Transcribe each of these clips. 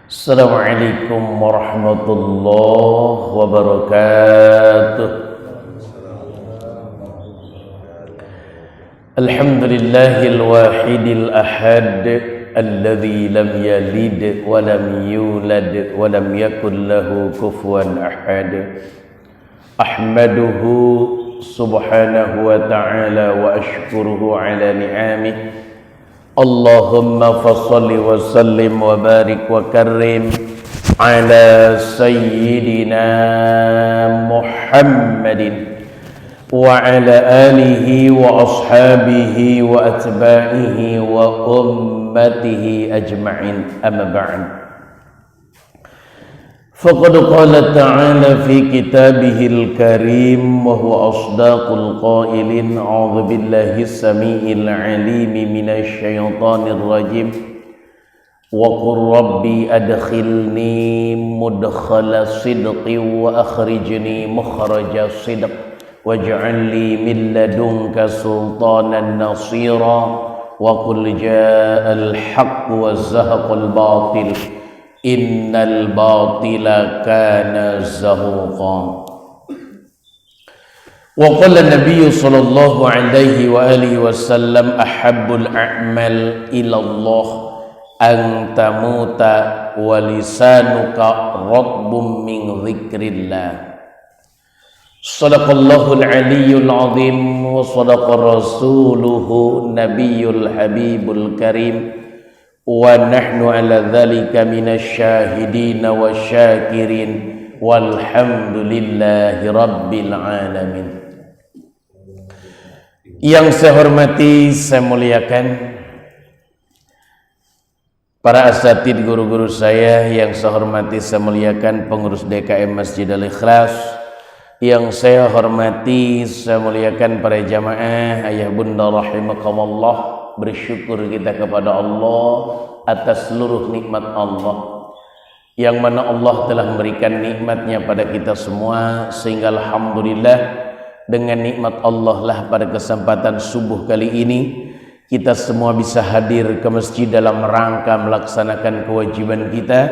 Assalamualaikum warahmatullahi wabarakatuh. Alhamdulillahil wahidil ahad alladzi lam yalid wa lam yulad wa lam yakul lahu kufuwan ahad. Ahmaduhu subhanahu wa ta'ala wa ashkuruhu ala ni'amih. Allahumma fassalli wa sallim wa barik wa karrim ala sayyidina Muhammadin wa ala alihi wa ashabihi wa atba'ihi wa ummatihi ajma'in, amma ba'd. Faqad qala ta'ala fi kitabihil karim wa huwa asdaqul qailin. A'udzu billahi samiil 'alim minasy syaithanir rajim. Wa qur rabbi adkhilni mudkhala sidqin wa akhrijni mukhraja sidq waj'al li min ladunka sultanan nasira wa qul ja'al haqq wa zahaqal batil innal batila kana zahuqa. Wa qala an-nabiy sallallahu alaihi wa alihi wasallam ahabbul a'mal ila Allah an tamuta wa lisanuka radbun min dzikrillah. Sadaqallahul aliyyul azim wa sadaqa rasuluhu nabiyyul habibul karim. Wa nahnu ala dhalika minasy syahidin wa syakirin walhamdulillahi rabbil alamin. Yang saya hormati, saya muliakan para asatid, guru-guru saya. Yang saya hormati, saya muliakan pengurus DKM Masjid Al-Ikhlas. Yang saya hormati, saya muliakan para jamaah, ayah bunda rahimakumullah. Bersyukur kita kepada Allah atas seluruh nikmat Allah, yang mana Allah telah memberikan nikmatnya pada kita semua, sehingga alhamdulillah dengan nikmat Allah lah pada kesempatan subuh kali ini kita semua bisa hadir ke masjid dalam rangka melaksanakan kewajiban kita,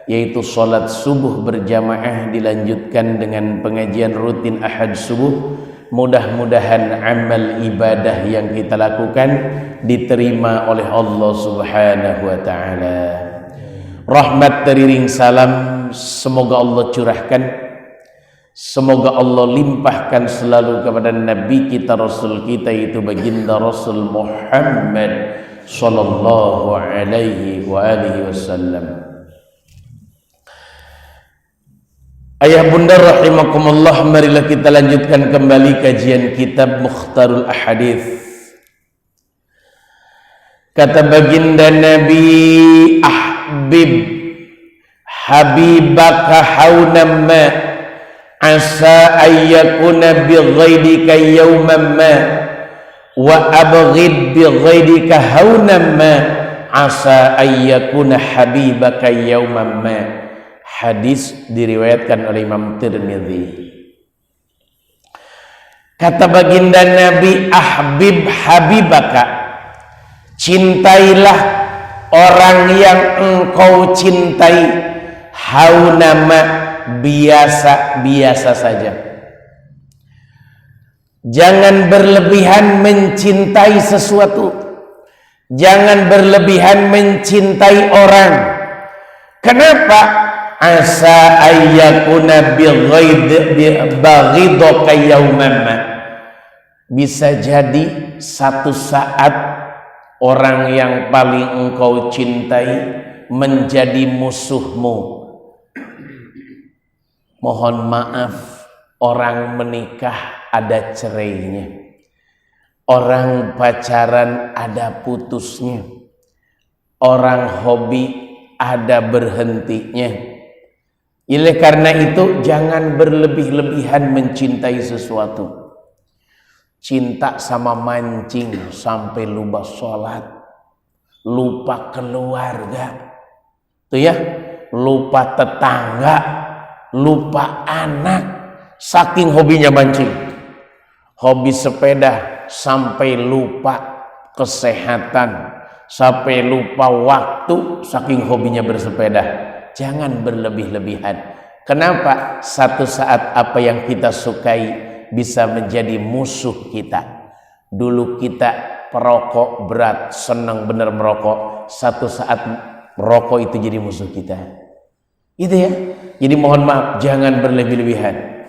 yaitu sholat subuh berjamaah dilanjutkan dengan pengajian rutin ahad subuh. Mudah-mudahan amal ibadah yang kita lakukan diterima oleh Allah subhanahu wa ta'ala. Rahmat teriring salam semoga Allah curahkan, semoga Allah limpahkan selalu kepada Nabi kita, Rasul kita, itu baginda Rasul Muhammad sallallahu alaihi wa alihi wasallam. Ayah bunda rahimakumullah, marilah kita lanjutkan kembali kajian kitab Mukhtarul Ahadits. Kata baginda Nabi, ahbib habibaka haunan ma asa ayyakuna bi ghaidika yawman ma wa abghid bi ghaidika haunan ma asa ayyakuna habibaka yawman ma. Hadis diriwayatkan oleh Imam Tirmidzi. Kata baginda Nabi, ahbib habibaka, cintailah orang yang engkau cintai, haunama, biasa-biasa saja. Jangan berlebihan mencintai sesuatu, jangan berlebihan mencintai orang. Kenapa? Asa ayyakuna baghidaka yawman ma. Bisa jadi satu saat orang yang paling engkau cintai menjadi musuhmu. Mohon maaf, orang menikah ada cerainya, orang pacaran ada putusnya, orang hobi ada berhentinya. Oleh karena itu jangan berlebih-lebihan mencintai sesuatu. Cinta sama mancing sampai lupa sholat, lupa keluarga, tuh ya, lupa tetangga, lupa anak, saking hobinya mancing. Hobi sepeda sampai lupa kesehatan, sampai lupa waktu saking hobinya bersepeda. Jangan berlebih-lebihan. Kenapa? Satu saat apa yang kita sukai bisa menjadi musuh kita. Dulu kita perokok berat, senang bener merokok. Satu saat merokok itu jadi musuh kita. Gitu ya. Jadi mohon maaf, jangan berlebih-lebihan.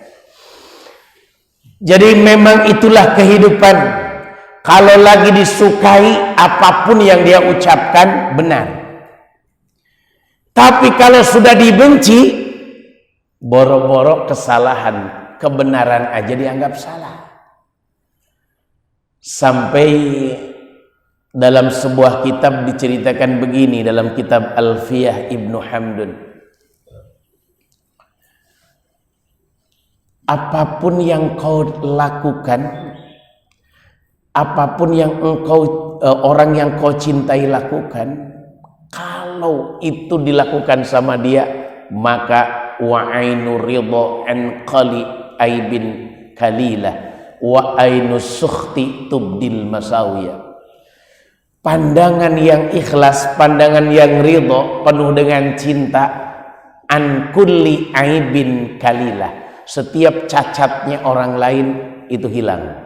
Jadi memang itulah kehidupan. Kalau lagi disukai, apapun yang dia ucapkan benar. Tapi kalau sudah dibenci, boro-boro kesalahan, kebenaran aja dianggap salah. Sampai dalam sebuah kitab diceritakan begini, dalam kitab Alfiyah Ibnu Hamdun. Apapun yang kau lakukan, apapun yang orang yang kau cintai lakukan, kalau itu dilakukan sama dia, maka wa ainu ridha an qali aibin kalilah wa ainu sukhti tubdil masawiya. Pandangan yang ikhlas, pandangan yang ridha, penuh dengan cinta, an kulli aibin kalilah, setiap cacatnya orang lain itu hilang.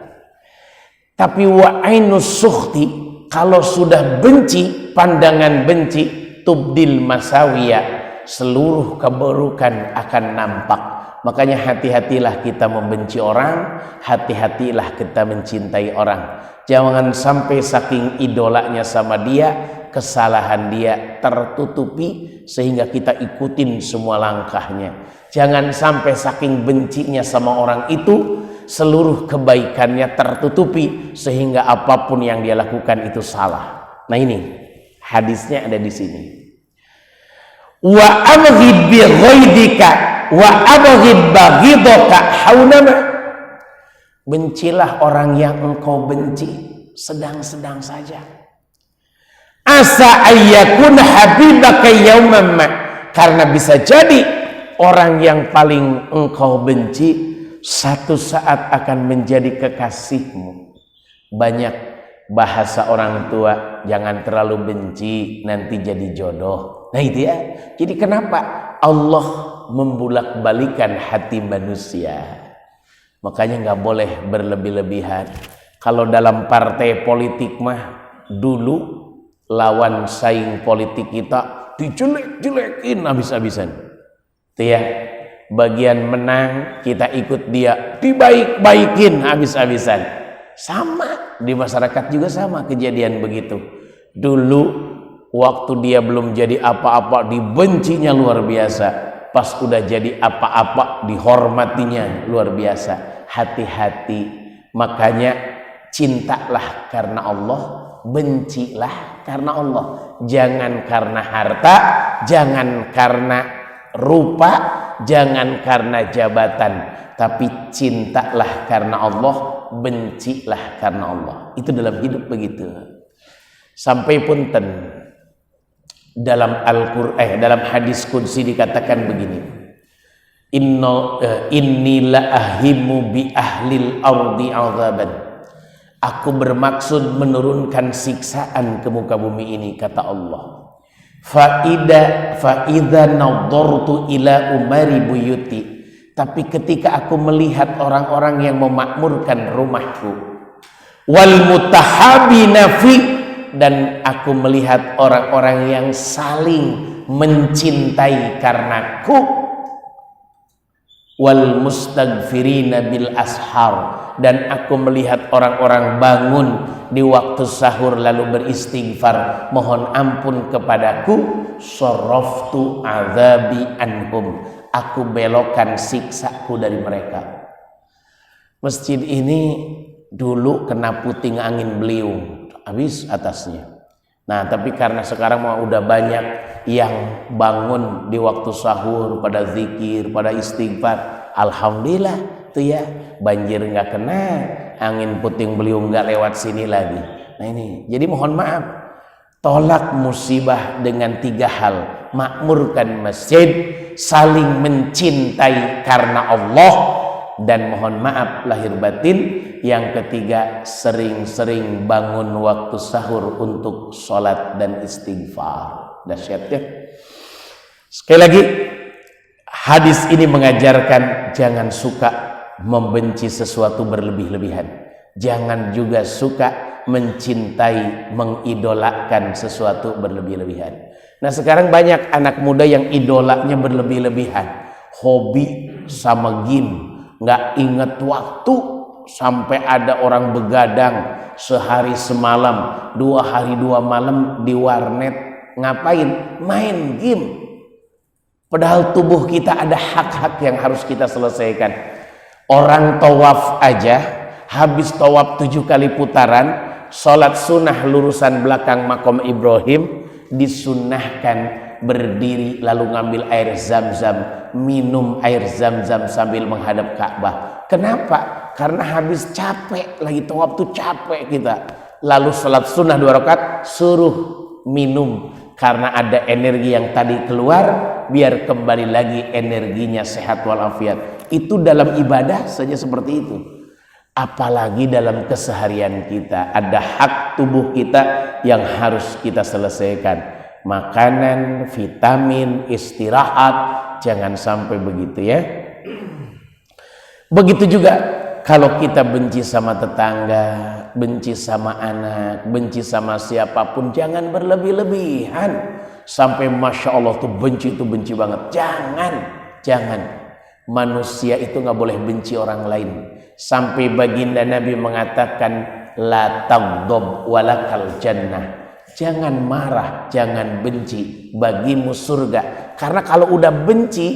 Tapi wa ainu sukhti, kalau sudah benci, pandangan benci, tubdil masawiya, seluruh keburukan akan nampak. Makanya hati-hatilah kita membenci orang, hati-hatilah kita mencintai orang. Jangan sampai saking idolanya sama dia, kesalahan dia tertutupi sehingga kita ikutin semua langkahnya. Jangan sampai saking bencinya sama orang itu, seluruh kebaikannya tertutupi sehingga apapun yang dia lakukan itu salah. Nah ini hadisnya ada di sini. Wa abghid bi ghaidika wa abghid baghidaka haunama. Bencilah orang yang engkau benci sedang-sedang saja. Asa ayyakun habibaka yauman ma, karena bisa jadi orang yang paling engkau benci satu saat akan menjadi kekasihmu. Banyak bahasa orang tua, jangan terlalu benci nanti jadi jodoh. Nah itu ya. Jadi kenapa Allah membulak-balikan hati manusia? Makanya nggak boleh berlebih-lebihan. Kalau dalam partai politik mah, dulu lawan saing politik kita dijelek-jelekin habis-habisan. Itu ya. Bagian menang kita ikut dia, dibaik-baikin habis-habisan. Sama di masyarakat juga sama kejadian begitu. Dulu waktu dia belum jadi apa-apa dibencinya luar biasa, pas udah jadi apa-apa dihormatinya luar biasa. Hati-hati, makanya cintalah karena Allah, bencilah karena Allah. Jangan karena harta, jangan karena rupa, jangan karena jabatan, tapi cintalah karena Allah, bencilah karena Allah. Itu dalam hidup begitu. Sampai punten dalam Al-Qur'an, dalam hadis qudsi dikatakan begini, inni la ahimu bi ahlil ardi azaban. Aku bermaksud menurunkan siksaan ke muka bumi ini, kata Allah. Fa'idha nadhartu ila umari buyuti. Tapi ketika aku melihat orang-orang yang memakmurkan rumahku, wal mutahabina fi, dan aku melihat orang-orang yang saling mencintai karenaku, wal mustaghfirina bil ashar, dan aku melihat orang-orang bangun di waktu sahur lalu beristighfar mohon ampun kepadaku, saraftu azabi anhum, aku belokkan siksaku dari mereka. Masjid ini dulu kena puting angin beliung, habis atasnya. Nah, tapi karena sekarang mah udah banyak yang bangun di waktu sahur pada zikir, pada istighfar. Alhamdulillah tuh ya, banjir nggak kena, angin puting beliung nggak lewat sini lagi. Nah ini, jadi mohon maaf, tolak musibah dengan 3 hal: makmurkan masjid, saling mencintai karena Allah, dan mohon maaf lahir batin Yang ketiga, sering-sering bangun waktu sahur untuk sholat dan istighfar. Dahsyat ya. Sekali lagi, hadis ini mengajarkan jangan suka membenci sesuatu berlebih-lebihan. Jangan juga suka mencintai, mengidolakan sesuatu berlebih-lebihan. Nah sekarang banyak anak muda yang idolanya berlebih-lebihan. Hobi sama game, nggak inget waktu, sampai ada orang begadang sehari semalam, 2 hari 2 malam di warnet. Ngapain? Main game. Padahal tubuh kita ada hak-hak yang harus kita selesaikan. Orang tawaf aja, habis tawaf 7 kali putaran, sholat sunnah lurusan belakang makom Ibrahim, disunnahkan berdiri lalu ngambil air zam-zam, minum air zam-zam sambil menghadap Ka'bah. Kenapa? Karena habis capek, lagi tawaf tuh capek kita. Lalu sholat sunnah 2 rakaat, suruh minum. Karena ada energi yang tadi keluar, biar kembali lagi energinya sehat walafiat. Itu dalam ibadah saja seperti itu. Apalagi dalam keseharian kita, ada hak tubuh kita yang harus kita selesaikan. Makanan, vitamin, istirahat, jangan sampai begitu ya. Begitu juga kalau kita benci sama tetangga, benci sama anak, benci sama siapapun, jangan berlebih-lebihan. Sampai Masya Allah tuh benci banget. Jangan. Manusia itu nggak boleh benci orang lain. Sampai baginda Nabi mengatakan la taghdab walakal jannah. Jangan marah, jangan benci, bagimu surga. Karena kalau udah benci,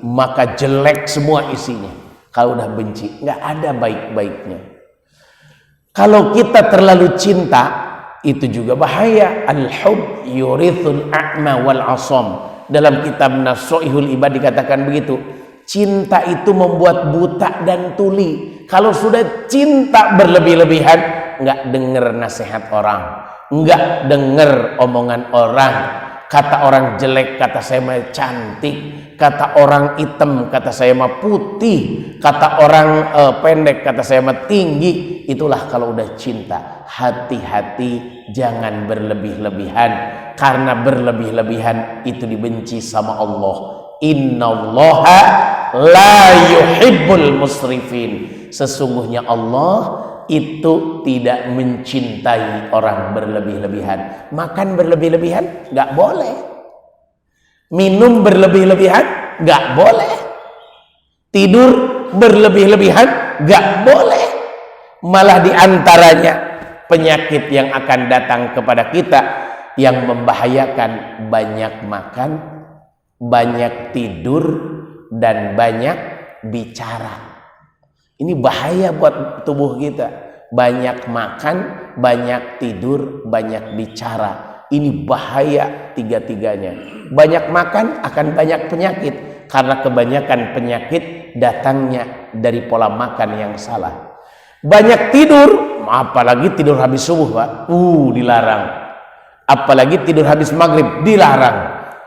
maka jelek semua isinya. Kalau udah benci, nggak ada baik-baiknya. Kalau kita terlalu cinta, itu juga bahaya. Al-hub yurithul a'ma wal asam. Dalam kitab Nashihul Ibad dikatakan begitu. Cinta itu membuat buta dan tuli. Kalau sudah cinta berlebih-lebihan, nggak dengar nasihat orang, nggak dengar omongan orang. Kata orang jelek, kata saya mah cantik. Kata orang hitam, kata saya mah putih. Kata orang pendek, kata saya mah tinggi. Itulah kalau udah cinta. Hati-hati, jangan berlebih-lebihan. Karena berlebih-lebihan itu dibenci sama Allah. Innallaha la yuhibbul musrifin. Sesungguhnya Allah itu tidak mencintai orang berlebih-lebihan. Makan berlebih-lebihan nggak boleh. Minum berlebih-lebihan nggak boleh. Tidur berlebih-lebihan nggak boleh. Malah diantaranya penyakit yang akan datang kepada kita yang membahayakan banyak makan, banyak tidur, dan banyak bicara. Ini bahaya buat tubuh kita. Banyak makan, banyak tidur, banyak bicara. Ini bahaya tiga-tiganya. Banyak makan akan banyak penyakit. Karena kebanyakan penyakit datangnya dari pola makan yang salah. Banyak tidur, apalagi tidur habis subuh, Pak. Dilarang. Apalagi tidur habis maghrib, dilarang.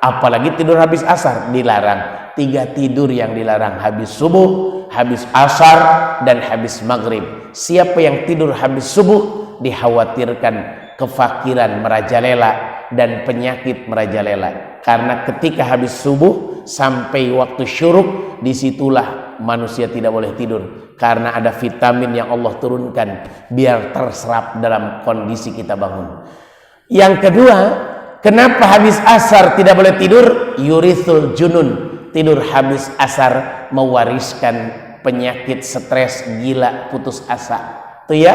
Apalagi tidur habis asar, dilarang. 3 tidur yang dilarang, habis subuh, habis asar, dan habis maghrib. Siapa yang tidur habis subuh, dikhawatirkan kefakiran merajalela dan penyakit merajalela. Karena ketika habis subuh sampai waktu syuruk, disitulah manusia tidak boleh tidur. Karena ada vitamin yang Allah turunkan biar terserap dalam kondisi kita bangun. Yang kedua, kenapa habis asar tidak boleh tidur? Yurithul junun. Tidur habis asar mewariskan penyakit stres, gila, putus asa. Tuh ya,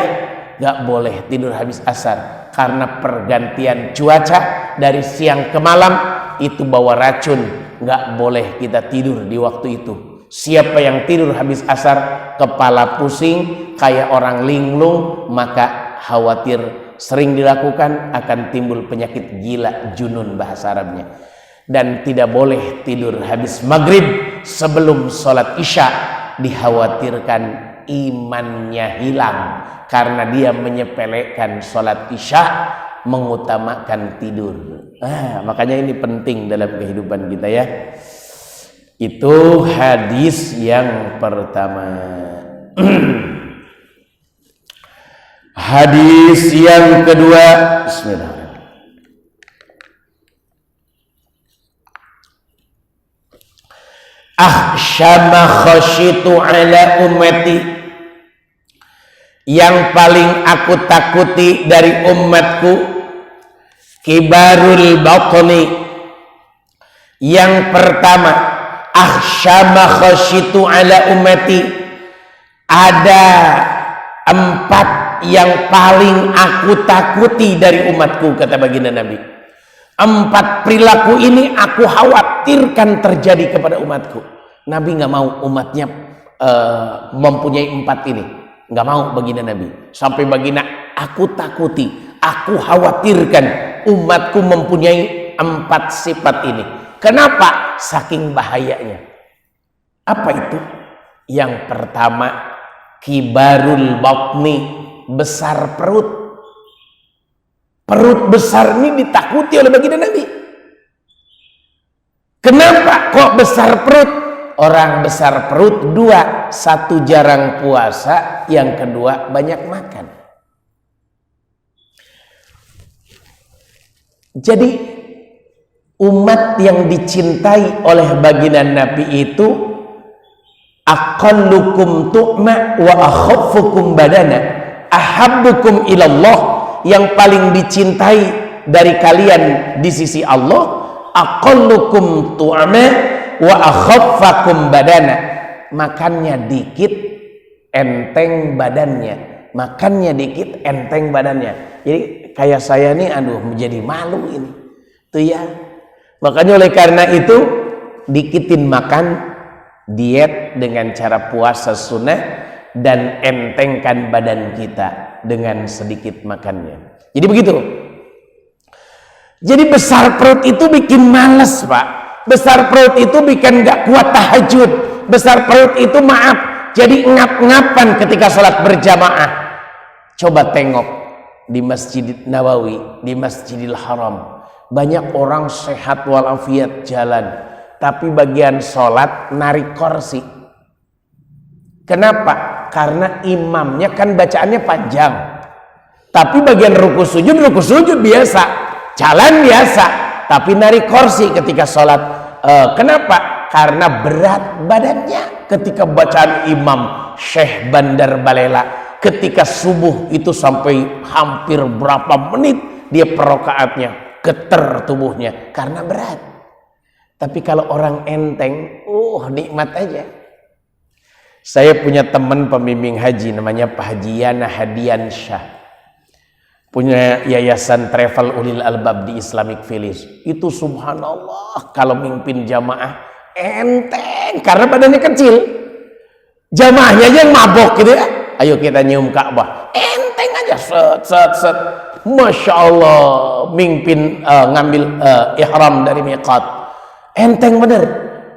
gak boleh tidur habis asar. Karena pergantian cuaca dari siang ke malam itu bawa racun. Gak boleh kita tidur di waktu itu. Siapa yang tidur habis asar, kepala pusing, kayak orang linglung, maka khawatir sering dilakukan akan timbul penyakit gila, junun bahasa Arabnya. Dan tidak boleh tidur habis maghrib sebelum sholat isya, dikhawatirkan imannya hilang karena dia menyepelekan sholat isya, mengutamakan tidur. Makanya ini penting dalam kehidupan kita ya. Itu hadis yang pertama. Hadis yang kedua, bismillahirrahmanirrahim. Ahsyama khasyitu ala ummati, yang paling aku takuti dari umatku, kibarul batni. Yang pertama, ahsyama khasyitu ala ummati, ada 4 yang paling aku takuti dari umatku, kata baginda Nabi. 4 perilaku ini aku khawatirkan terjadi kepada umatku. Nabi nggak mau umatnya mempunyai 4 ini, nggak mau baginda Nabi. Sampai baginda, aku takuti, aku khawatirkan umatku mempunyai 4 sifat ini. Kenapa? Saking bahayanya. Apa itu? Yang pertama, kibarul batni, besar perut. Perut besar ini ditakuti oleh baginda Nabi. Kenapa kok besar perut? Orang besar perut 2, 1 jarang puasa, yang kedua banyak makan. Jadi umat yang dicintai oleh baginda Nabi itu aqallukum tu'ma wa akhaffukum badana, ahabbukum ilallah, yang paling dicintai dari kalian di sisi Allah, aqallukum tu'ma wa akhaffakum badana, makannya dikit enteng badannya, makannya dikit enteng badannya. Jadi kayak saya nih, aduh menjadi malu ini tuh ya. Makanya oleh karena itu dikitin makan, diet dengan cara puasa sunnah, dan entengkan badan kita dengan sedikit makannya. Jadi begitu. Jadi besar perut itu bikin malas, Pak. Besar perut itu bikin gak kuat tahajud. Besar perut itu maaf, jadi ngap-ngapan ketika sholat berjamaah. Coba tengok di Masjid Nabawi, di Masjidil Haram, banyak orang sehat walafiat jalan, tapi bagian sholat narik kursi. Kenapa? Karena imamnya kan bacaannya panjang, tapi bagian ruku sujud biasa, jalan biasa, tapi narik kursi ketika sholat. Kenapa? Karena berat badannya ketika bacaan imam Syekh Bandar Balela. Ketika subuh itu sampai hampir berapa menit dia perokaatnya, geter tubuhnya karena berat. Tapi kalau orang enteng, nikmat aja. Saya punya teman pembimbing haji namanya Pak Haji Yana Hadian Syah, punya yayasan Travel Ulil Albab di Islamic Village. Itu subhanallah, kalau mimpin jamaah enteng karena badannya kecil. Jamaahnya aja yang mabok gitu ya. Ayo kita nyium Ka'bah, enteng aja, set. Masya Allah, mimpin ngambil ihram dari miqat, enteng bener.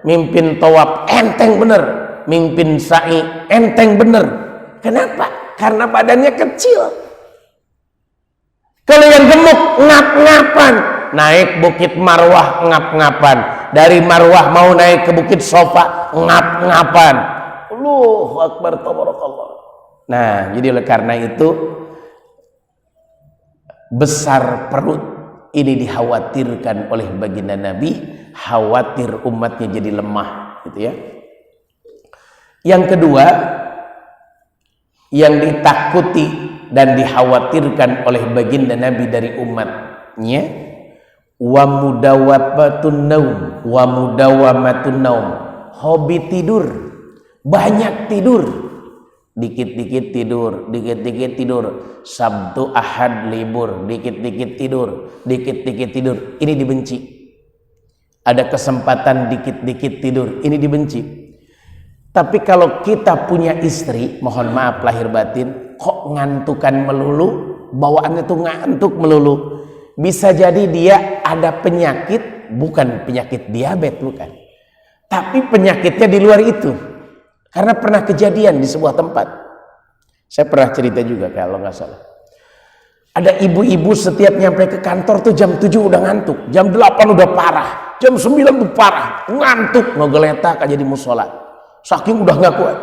Mimpin tawaf, enteng bener. Mimpin sa'i, enteng bener. Kenapa? Karena badannya kecil. Kalau yang gemuk, ngap-ngapan. Naik Bukit Marwah, ngap-ngapan. Dari Marwah mau naik ke Bukit Sofa, ngap-ngapan. Allahu Akbar, tabarakallah. Nah, jadi oleh karena itu besar perut ini dikhawatirkan oleh baginda Nabi, khawatir umatnya jadi lemah, gitu ya. Yang kedua, yang ditakuti dan dikhawatirkan oleh baginda Nabi dari umatnya, wa mudawamatun naum, hobi tidur, banyak tidur, dikit-dikit tidur, Sabtu Ahad libur, dikit-dikit tidur, ini dibenci. Ada kesempatan dikit-dikit tidur, ini dibenci. Tapi kalau kita punya istri, mohon maaf lahir batin, kok ngantukan melulu, bawaannya tuh ngantuk melulu, bisa jadi dia ada penyakit, bukan penyakit diabetes, bukan, tapi penyakitnya di luar itu. Karena pernah kejadian di sebuah tempat, saya pernah cerita juga kalau nggak salah, ada ibu-ibu setiap nyampe ke kantor tuh jam 7 udah ngantuk, jam 8 udah parah, jam 9 tuh parah, ngantuk, ngegeletak aja di musola, saking udah nggak kuat.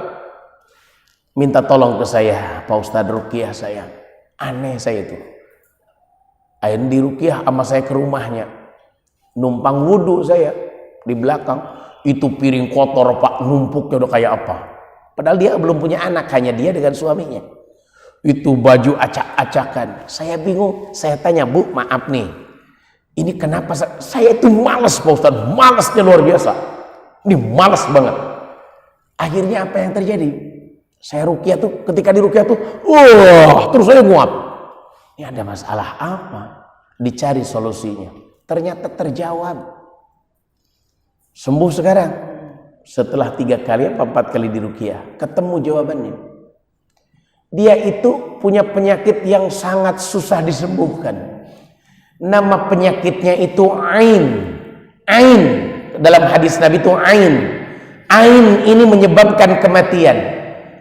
minta tolong ke saya, Pak Ustadz ruqyah saya. Aneh saya itu. Akhirnya diruqyah sama saya ke rumahnya. Numpang wudhu saya di belakang. Itu piring kotor Pak, numpuknya udah kayak apa. Padahal dia belum punya anak, hanya dia dengan suaminya. Itu baju acak-acakan. Saya bingung, saya tanya, Bu maaf nih, ini kenapa saya itu malas Pak Ustadz, malasnya luar biasa. Ini malas banget. Akhirnya apa yang terjadi? Saya ruqyah tuh, ketika di ruqyah tuh, terus saya nguap. Ini ada masalah apa? Dicari solusinya. Ternyata terjawab. Sembuh sekarang. Setelah 3 kali apa 4 kali di ruqyah, ketemu jawabannya. Dia itu punya penyakit yang sangat susah disembuhkan. Nama penyakitnya itu ain. Ain. Dalam hadis Nabi itu ain. Ain ini menyebabkan kematian.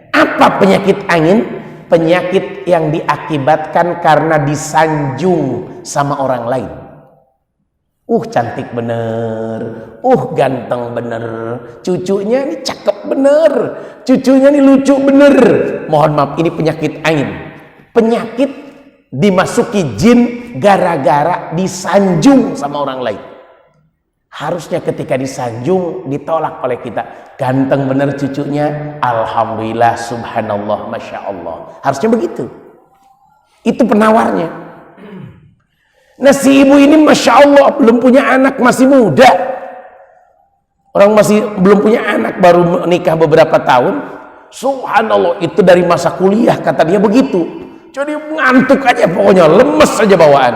Apa penyakit ain? Penyakit yang diakibatkan karena disanjung sama orang lain. Cantik bener. Ganteng bener. Cucunya ini cakep bener. Cucunya ini lucu bener. Mohon maaf, ini penyakit ain. Penyakit dimasuki jin gara-gara disanjung sama orang lain. Harusnya ketika disanjung ditolak oleh kita. Ganteng bener cucunya, alhamdulillah, subhanallah, masya Allah. Harusnya begitu. Itu penawarnya. Nah si ibu ini masya Allah belum punya anak, masih muda. Orang masih belum punya anak, baru nikah beberapa tahun. Subhanallah, itu dari masa kuliah kata dia begitu. Jadi ngantuk aja pokoknya, lemes aja bawaan.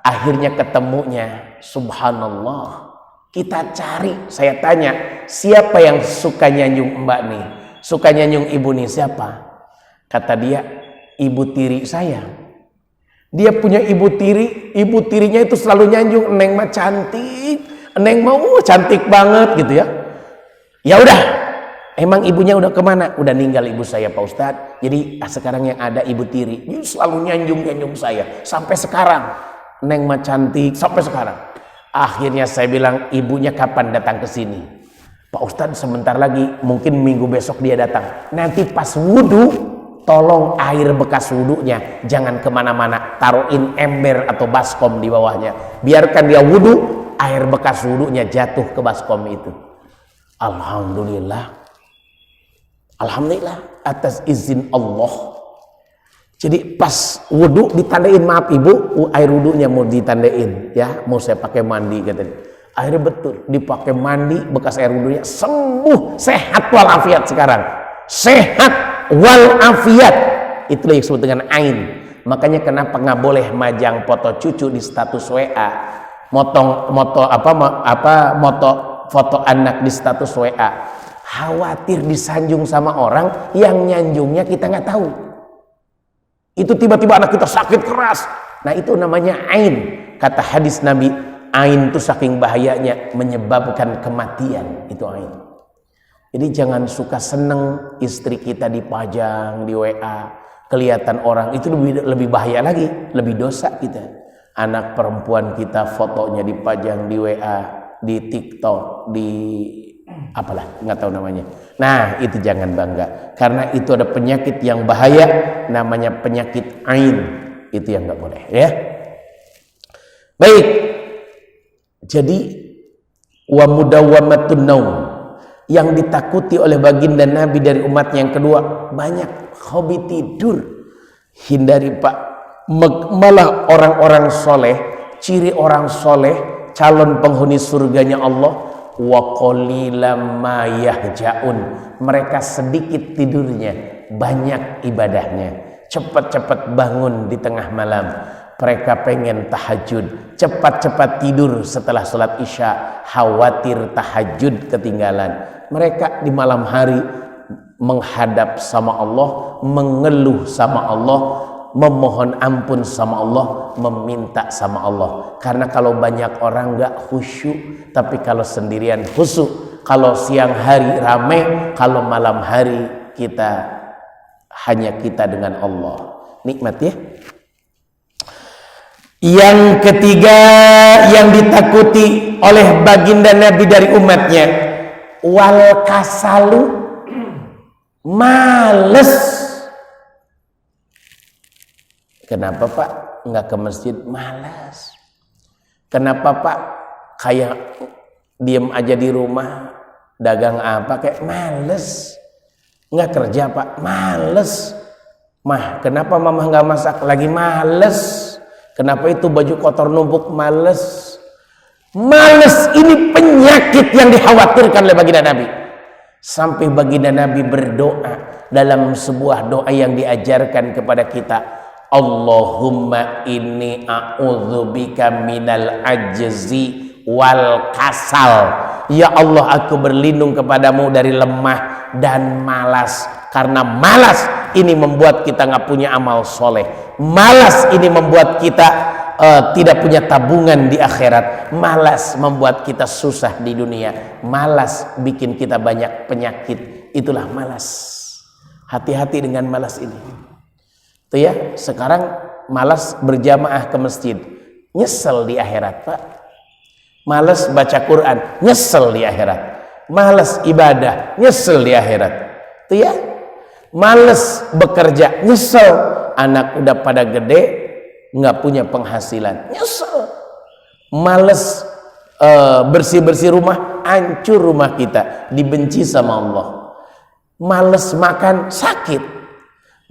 Akhirnya ketemunya, subhanallah. Kita cari, saya tanya, siapa yang suka nyanjung mbak nih? Suka nyanjung ibu nih siapa? Kata dia, ibu tiri saya. Dia punya ibu tirinya itu selalu nyanjung, Neng mah cantik, Neng mah cantik banget gitu ya. Ya udah, emang ibunya udah kemana? Udah ninggal ibu saya Pak Ustadz. Jadi sekarang yang ada ibu tiri, dia selalu nyanjung saya sampai sekarang. Neng mah cantik sampai sekarang. Akhirnya saya bilang, ibunya kapan datang ke sini? Pak Ustadz sebentar lagi, mungkin minggu besok dia datang. Nanti pas wudhu, tolong air bekas wudhunya jangan kemana-mana, taruhin ember atau baskom di bawahnya, biarkan dia wudhu, air bekas wudhunya jatuh ke baskom itu. Alhamdulillah atas izin Allah. Jadi pas wudhu ditandain, maaf ibu, air wudhunya mau ditandain ya, mau saya pakai mandi katanya. Akhirnya betul dipakai mandi, bekas air wudhunya sembuh, sehat walafiat sekarang, sehat walafiat. Itulah yang disebut dengan ain. Makanya kenapa nggak boleh majang foto cucu di status WA, moto foto anak di status WA. Khawatir disanjung sama orang yang nyanjungnya kita nggak tahu. Itu tiba-tiba anak kita sakit keras. Nah itu namanya ain. Kata hadis Nabi, ain itu saking bahayanya menyebabkan kematian. Itu ain. Jadi jangan suka seneng istri kita dipajang di WA, kelihatan orang, itu lebih bahaya lagi, lebih dosa kita. Anak perempuan kita fotonya dipajang di WA, di TikTok, di apalah, nggak tahu namanya. Nah itu jangan bangga, karena itu ada penyakit yang bahaya, namanya penyakit ain. Itu yang nggak boleh ya. Baik, jadi wa mudawwamatun naum, yang ditakuti oleh baginda Nabi dari umatnya yang kedua, banyak hobi tidur. Hindari Pak. Malah orang-orang soleh, ciri orang soleh, calon penghuni surganya Allah, wa qalilam ma yahjaun, mereka sedikit tidurnya, banyak ibadahnya. Cepat-cepat bangun di tengah malam, mereka pengen tahajud, cepat-cepat tidur setelah sholat isya, khawatir tahajud ketinggalan. Mereka di malam hari menghadap sama Allah, mengeluh sama Allah, memohon ampun sama Allah, meminta sama Allah. Karena kalau banyak orang nggak khusyuk, tapi kalau sendirian khusyuk. Kalau siang hari ramai, kalau malam hari hanya kita dengan Allah. Nikmat ya. Yang ketiga yang ditakuti oleh baginda Nabi dari umatnya, wal kasalu, Males. Kenapa Pak nggak ke masjid? Malas. Kenapa Pak kayak diem aja di rumah, dagang apa kayak males. Nggak kerja Pak, males. Mah, kenapa Mama nggak masak? Lagi males. Kenapa itu baju kotor numpuk? Males. Males ini penyakit yang dikhawatirkan oleh baginda Nabi. Sampai baginda Nabi berdoa dalam sebuah doa yang diajarkan kepada kita. Allahumma inni a'udzubika minal ajzi wal kasal. Ya Allah, aku berlindung kepadamu dari lemah dan malas. Karena malas ini membuat kita nggak punya amal soleh. Malas ini membuat kita tidak punya tabungan di akhirat. Malas membuat kita susah di dunia. Malas bikin kita banyak penyakit. Itulah malas. Hati-hati dengan malas ini. Itu ya, sekarang malas berjamaah ke masjid. Nyesel di akhirat Pak. Malas baca Quran, nyesel di akhirat. Malas ibadah, nyesel di akhirat. Itu ya. Malas bekerja, nyesel. Anak udah pada gede, nggak punya penghasilan, nyesel. Males bersih-bersih rumah, hancur rumah kita, dibenci sama Allah. Males makan, sakit.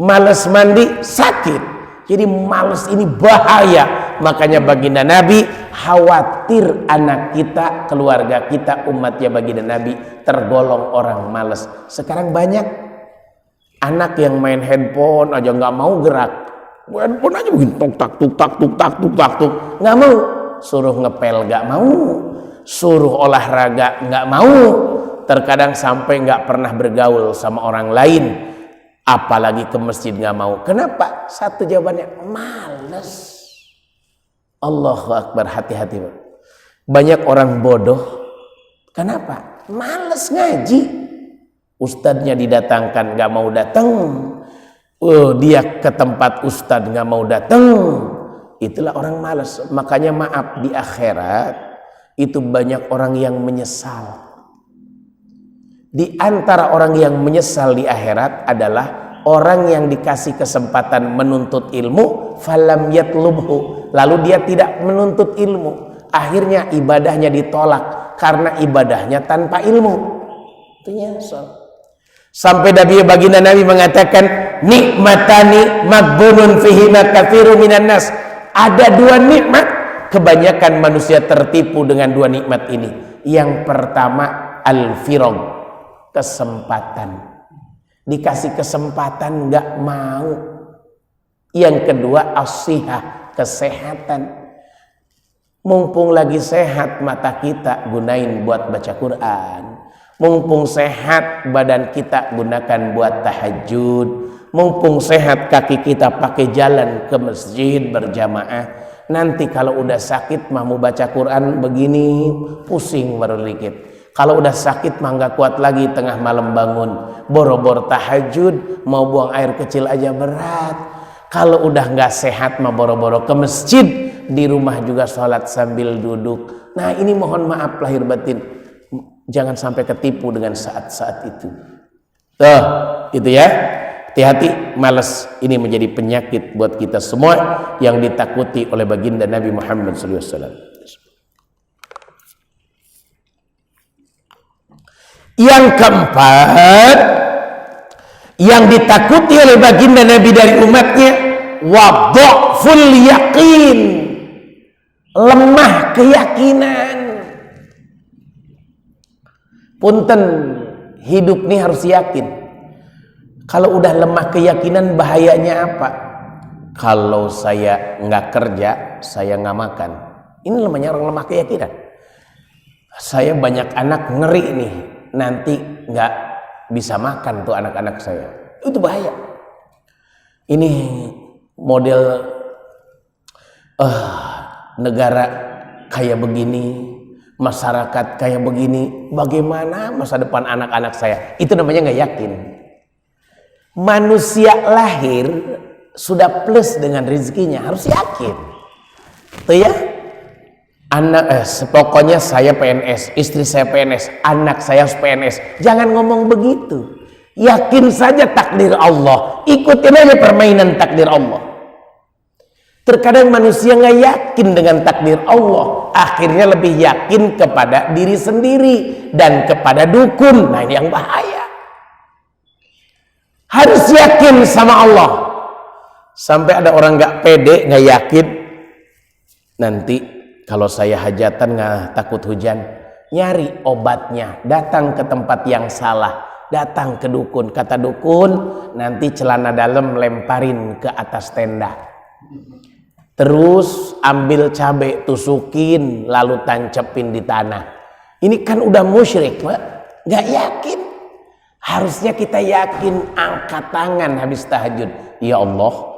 Males mandi, sakit. Jadi males ini bahaya. Makanya baginda Nabi khawatir anak kita, keluarga kita, umatnya baginda Nabi tergolong orang males. Sekarang banyak anak yang main handphone aja nggak mau gerak. Handphone aja begini, tuk tak tuk tak tuk tak tuk tak tuk, nggak mau. Suruh ngepel nggak mau, suruh olahraga nggak mau. Terkadang sampai nggak pernah bergaul sama orang lain, apalagi ke masjid nggak mau. Kenapa? Satu jawabannya, males. Allahu Akbar, hati-hati. Banyak orang bodoh. Kenapa? Males ngaji. Ustadznya didatangkan nggak mau datang. Dia ke tempat ustadz nggak mau datang. Itulah orang malas. Makanya maaf, di akhirat itu banyak orang yang menyesal. Di antara orang yang menyesal di akhirat adalah orang yang dikasih kesempatan menuntut ilmu, falam yatlubhu, lalu dia tidak menuntut ilmu. Akhirnya ibadahnya ditolak karena ibadahnya tanpa ilmu. Itu nyesal. Sampai baginda Nabi mengatakan, nikmatani maghbunun fihima katsirun minan nas. Ada dua nikmat, kebanyakan manusia tertipu dengan dua nikmat ini. Yang pertama, al-firag, kesempatan. Dikasih kesempatan nggak mau. Yang kedua, as-sihah, kesehatan. Mumpung lagi sehat mata kita, gunain buat baca Quran. Mumpung sehat badan kita, gunakan buat tahajud. Mumpung sehat kaki kita, pakai jalan ke masjid berjamaah. Nanti kalau udah sakit mah mau baca Quran begini, pusing baru dikit. Kalau udah sakit mah nggak kuat lagi, tengah malam bangun boro-boro tahajud, mau buang air kecil aja berat. Kalau udah nggak sehat mah boro-boro ke masjid, di rumah juga sholat sambil duduk. Nah ini mohon maaf lahir batin, jangan sampai ketipu dengan saat-saat itu. Tuh, itu ya. Hati-hati, malas ini menjadi penyakit buat kita semua yang ditakuti oleh baginda Nabi Muhammad SAW. Yang keempat, yang ditakuti oleh baginda Nabi dari umatnya, wadhaful yaqin, lemah keyakinan. Punten, hidup nih harus yakin. Kalau udah lemah keyakinan, bahayanya apa? Kalau saya nggak kerja, saya nggak makan. Ini namanya orang lemah keyakinan. Saya banyak anak, ngeri nih, nanti nggak bisa makan tuh anak-anak saya. Itu bahaya. Ini model negara kayak begini, masyarakat kayak begini, bagaimana masa depan anak-anak saya? Itu namanya nggak yakin. Manusia lahir sudah plus dengan rezekinya, harus yakin. Tuh ya, anak pokoknya saya PNS, istri saya PNS, anak saya PNS. Jangan ngomong begitu. Yakin saja takdir Allah, ikutin aja permainan takdir Allah. Terkadang manusia nggak yakin dengan takdir Allah, akhirnya lebih yakin kepada diri sendiri dan kepada dukun. Nah, ini yang bahaya. Harus yakin sama Allah. Sampai ada orang nggak pede, nggak yakin. Nanti kalau saya hajatan nggak takut hujan, nyari obatnya, datang ke tempat yang salah, datang ke dukun. Kata dukun, nanti celana dalam lemparin ke atas tenda, terus ambil cabai tusukin, lalu tancepin di tanah. Ini kan udah musyrik, Pak. Nggak yakin. Harusnya kita yakin, angkat tangan habis tahajud. Ya Allah,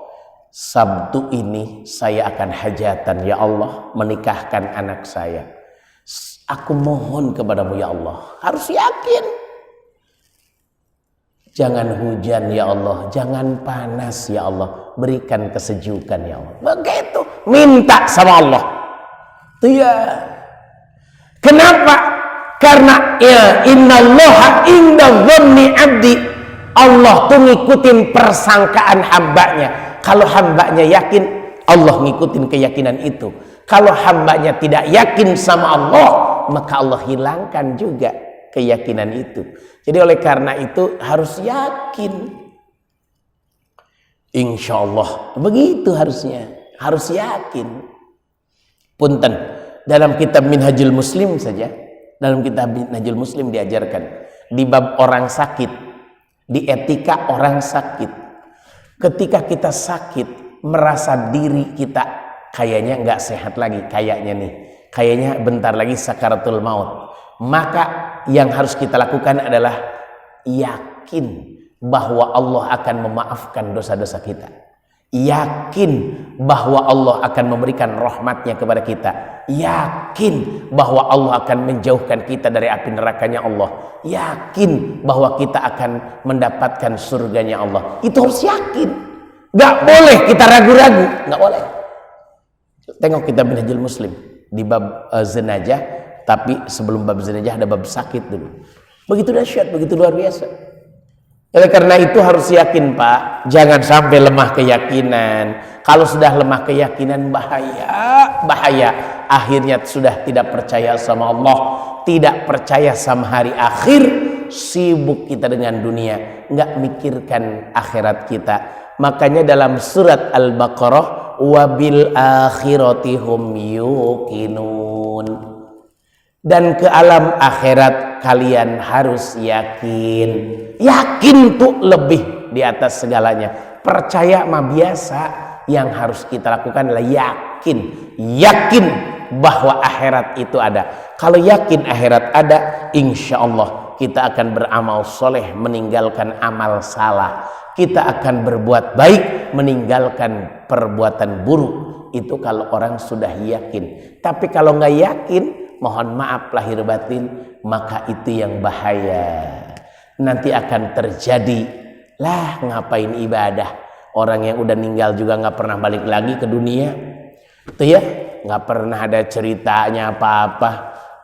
Sabtu ini saya akan hajatan, ya Allah, menikahkan anak saya. Aku mohon kepadamu, ya Allah. Harus yakin. Jangan hujan, ya Allah. Jangan panas, ya Allah. Berikan kesejukan, ya Allah. Begitu. Minta sama Allah. Itu ya. Kenapa? Karena ya innallaha inda dhanni abdi. Allah tuh ngikutin persangkaan hambanya. Kalau hambanya yakin, Allah ngikutin keyakinan itu. Kalau hambanya tidak yakin sama Allah, maka Allah hilangkan juga keyakinan itu. Jadi oleh karena itu harus yakin. Insya Allah begitu harusnya. Harus yakin. Punten, dalam kitab Minhajul Muslim saja, dalam kitab Minhajul Muslim diajarkan di bab orang sakit, di etika orang sakit. Ketika kita sakit, merasa diri kita kayaknya nggak sehat lagi, kayaknya bentar lagi sakaratul maut, maka yang harus kita lakukan adalah yakin bahwa Allah akan memaafkan dosa-dosa kita, yakin bahwa Allah akan memberikan rahmatnya kepada kita, yakin bahwa Allah akan menjauhkan kita dari api nerakanya Allah, yakin bahwa kita akan mendapatkan surganya Allah. Itu harus yakin. Gak boleh kita ragu-ragu, gak boleh. Tengok kitab Minhajul Muslim di bab jenazah, tapi sebelum bab jenazah ada bab sakit dulu. Begitu dahsyat, begitu luar biasa. Oleh karena itu harus yakin, Pak. Jangan sampai lemah keyakinan. Kalau sudah lemah keyakinan, bahaya. Akhirnya sudah tidak percaya sama Allah, tidak percaya sama hari akhir, sibuk kita dengan dunia, nggak mikirkan akhirat kita. Makanya dalam surat Al-Baqarah, wabil akhirati hum yuqinun. Dan ke alam akhirat kalian harus yakin. Yakin tuh lebih di atas segalanya. Percaya mah biasa. Yang harus kita lakukan adalah yakin. Yakin bahwa akhirat itu ada. Kalau yakin akhirat ada, insya Allah kita akan beramal soleh, meninggalkan amal salah. Kita akan berbuat baik, meninggalkan perbuatan buruk. Itu kalau orang sudah yakin. Tapi kalau nggak yakin, mohon maaf lahir batin, maka itu yang bahaya. Nanti akan terjadi, lah ngapain ibadah? Orang yang udah meninggal juga nggak pernah balik lagi ke dunia. Tuh ya, nggak pernah ada ceritanya apa-apa.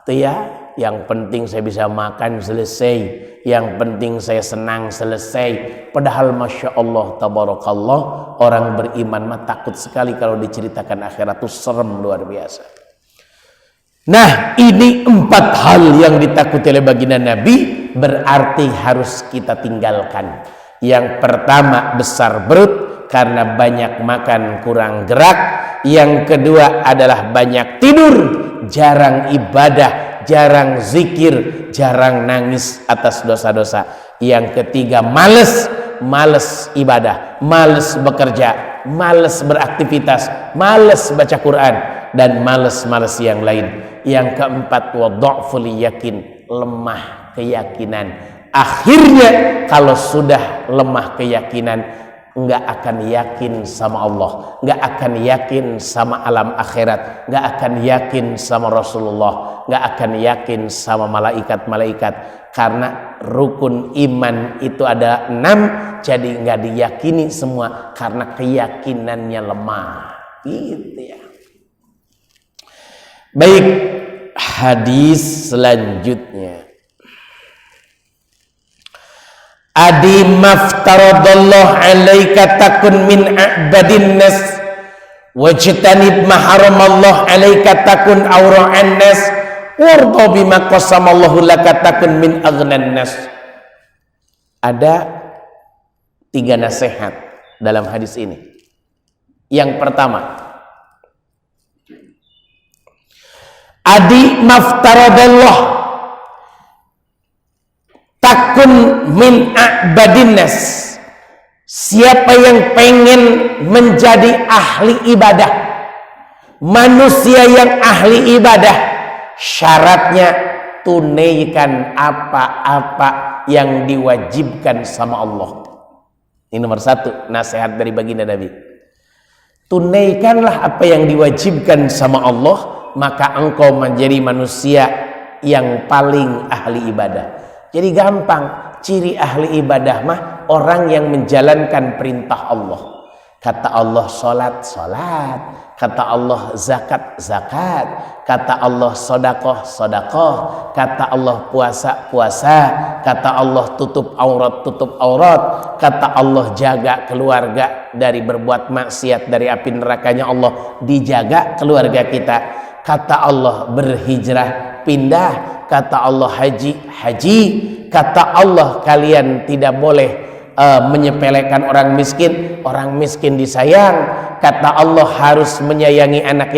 Tuh ya, yang penting saya bisa makan selesai. Yang penting saya senang selesai. Padahal Masya Allah, Tabarakallah, orang beriman mah takut sekali kalau diceritakan akhirat itu serem luar biasa. Nah, ini 4 hal yang ditakuti oleh baginda Nabi, berarti harus kita tinggalkan. Yang pertama, besar perut karena banyak makan kurang gerak. Yang kedua adalah banyak tidur, jarang ibadah, jarang zikir, jarang nangis atas dosa-dosa. Yang ketiga, males ibadah, males bekerja, males beraktivitas, males baca Quran, dan males yang lain. Yang keempat, wadha'ful yakin, lemah keyakinan. Akhirnya kalau sudah lemah keyakinan, nggak akan yakin sama Allah, nggak akan yakin sama alam akhirat, nggak akan yakin sama Rasulullah, nggak akan yakin sama malaikat-malaikat. Karena rukun iman itu ada 6, jadi nggak diyakini semua karena keyakinannya lemah. Gitu ya. Baik, hadis selanjutnya. adi maftaradallahu alaika takun min a'badin nas wajtanib ma haramallahu alaika takun awra'an nas warda bima qasamallahu laka takun min aghnan nas. Ada 3 nasihat dalam hadis ini. Yang pertama, adi maftaradallah takun min a'badin nas. Siapa yang pengen menjadi ahli ibadah, manusia yang ahli ibadah, syaratnya tunaikan apa-apa yang diwajibkan sama Allah. Ini nomor 1 nasihat dari baginda Nabi. Tunaikanlah apa yang diwajibkan sama Allah, maka engkau menjadi manusia yang paling ahli ibadah. Jadi gampang, ciri ahli ibadah mah orang yang menjalankan perintah Allah. Kata Allah salat, salat. Kata Allah zakat, zakat. Kata Allah sedekah, sedekah. Kata Allah puasa, puasa. Kata Allah tutup aurat, tutup aurat. Kata Allah jaga keluarga dari berbuat maksiat, dari api nerakanya Allah dijaga keluarga kita. Kata Allah berhijrah, pindah. Kata Allah haji, haji. Kata Allah kalian tidak boleh menyepelekan orang miskin disayang. Kata Allah harus menyayangi anak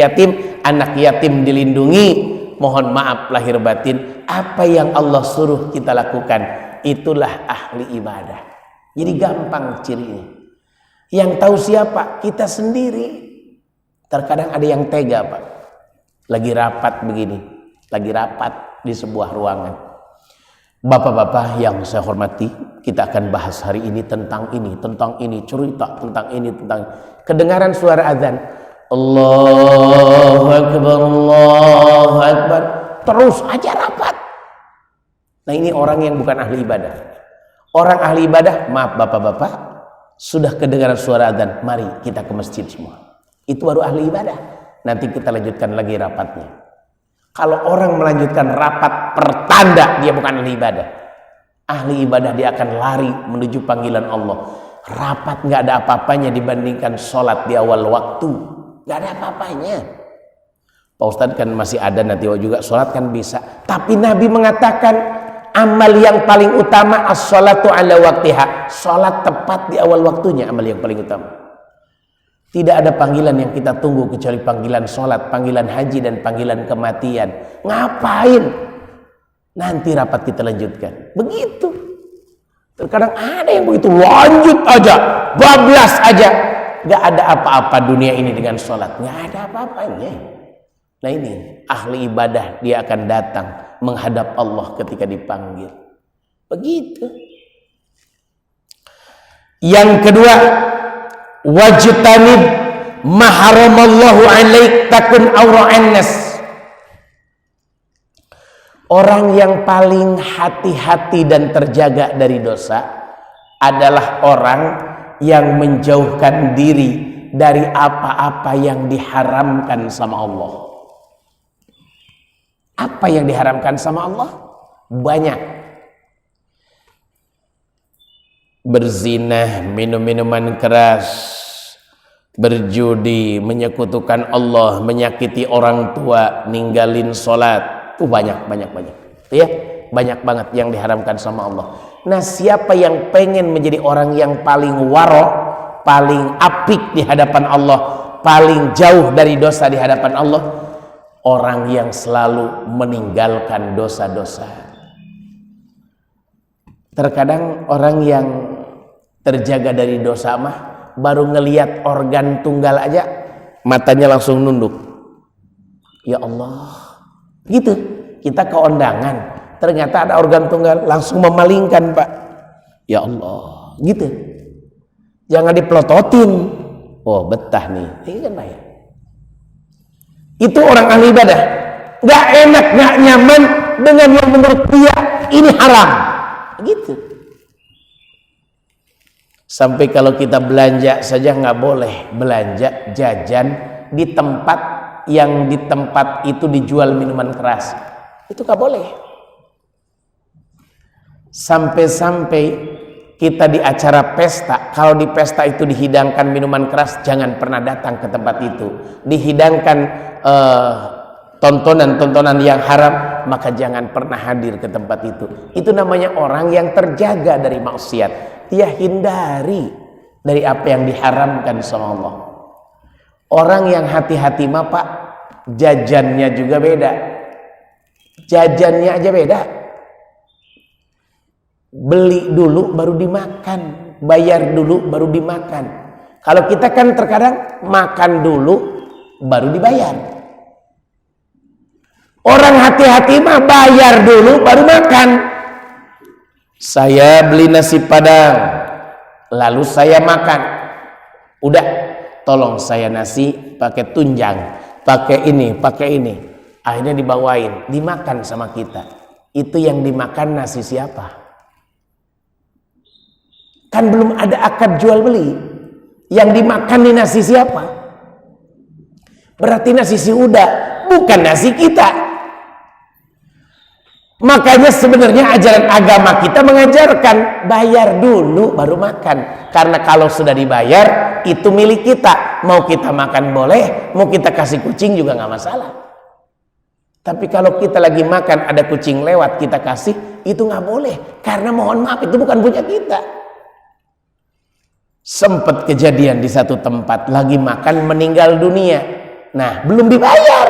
yatim dilindungi. Mohon maaf lahir batin, apa yang Allah suruh kita lakukan, itulah ahli ibadah. Jadi gampang cirinya. Yang tahu siapa? Kita sendiri. Terkadang ada yang tega, Pak. Lagi rapat begini, lagi rapat di sebuah ruangan. Bapak-bapak yang saya hormati, kita akan bahas hari ini tentang ini, cerita tentang ini, tentang kedengaran suara azan. Allahu Akbar, Allahu Akbar. Terus aja rapat. Nah, ini orang yang bukan ahli ibadah. Orang ahli ibadah, maaf bapak-bapak, sudah kedengaran suara azan, mari kita ke masjid semua. Itu baru ahli ibadah. Nanti kita lanjutkan lagi rapatnya. Kalau orang melanjutkan rapat, pertanda dia bukan ahli ibadah. Ahli ibadah dia akan lari menuju panggilan Allah. Rapat nggak ada apa-apanya dibandingkan sholat di awal waktu. Nggak ada apa-apanya. Pak Ustadz kan masih ada nanti juga sholat kan bisa. Tapi Nabi mengatakan amal yang paling utama as-sholatu ala waktiha. Sholat tepat di awal waktunya amal yang paling utama. Tidak ada panggilan yang kita tunggu kecuali panggilan sholat, panggilan haji, dan panggilan kematian. Ngapain? Nanti rapat kita lanjutkan. Begitu. Terkadang ada yang begitu, lanjut aja, bablas aja. Gak ada apa-apa dunia ini dengan sholat. Gak ada apa-apanya. Nah ini, ahli ibadah, dia akan datang menghadap Allah ketika dipanggil. Begitu. Yang kedua, wajtanib ma haramallahu alaik takun awra'an nas. Orang yang paling hati-hati dan terjaga dari dosa adalah orang yang menjauhkan diri dari apa-apa yang diharamkan sama Allah. Apa yang diharamkan sama Allah? Banyak. Berzina, minum minuman keras, berjudi, menyekutukan Allah, menyakiti orang tua, ninggalin sholat. Itu banyak. Ya, banyak banget yang diharamkan sama Allah. Nah, siapa yang pengen menjadi orang yang paling waro, paling apik di hadapan Allah, paling jauh dari dosa di hadapan Allah? Orang yang selalu meninggalkan dosa-dosa. Terkadang orang yang terjaga dari dosa mah baru ngelihat organ tunggal aja matanya langsung nunduk. Ya Allah, gitu. Kita ke undangan, ternyata ada organ tunggal, langsung memalingkan, Pak. Ya Allah, gitu. Jangan dipelototin. Oh, betah nih. Ini kan baik. Itu orang ahli ibadah. Gak enak, gak nyaman dengan yang menurut dia ini haram. Gitu. Sampai kalau kita belanja saja nggak boleh belanja jajan di tempat yang di tempat itu dijual minuman keras. Itu nggak boleh. Sampai-sampai Kita di acara pesta, kalau di pesta itu dihidangkan minuman keras, jangan pernah datang ke tempat itu. Dihidangkan tontonan-tontonan yang haram, maka jangan pernah hadir ke tempat itu. Itu namanya orang yang terjaga dari maksiat. Dia hindari dari apa yang diharamkan sama Allah. Orang yang hati-hati mah Pak, jajannya juga beda. Jajannya aja beda. Beli dulu baru dimakan, bayar dulu baru dimakan. Kalau kita kan terkadang makan dulu baru dibayar. Orang hati-hati mah bayar dulu baru makan. Saya beli nasi padang, lalu saya makan. Udah, tolong saya nasi pakai tunjang, pakai ini, pakai ini. Akhirnya dibawain, dimakan sama kita. Itu yang dimakan nasi siapa? Kan belum ada akad jual beli. Yang dimakan nih nasi siapa? Berarti nasi si udah, bukan nasi kita. Makanya sebenarnya ajaran agama kita mengajarkan bayar dulu baru makan. Karena kalau sudah dibayar, itu milik kita. Mau kita makan boleh, mau kita kasih kucing juga nggak masalah. Tapi kalau kita lagi makan ada kucing lewat kita kasih, itu nggak boleh. Karena mohon maaf itu bukan punya kita. Sempat kejadian di satu tempat lagi makan meninggal dunia. Nah, belum dibayar.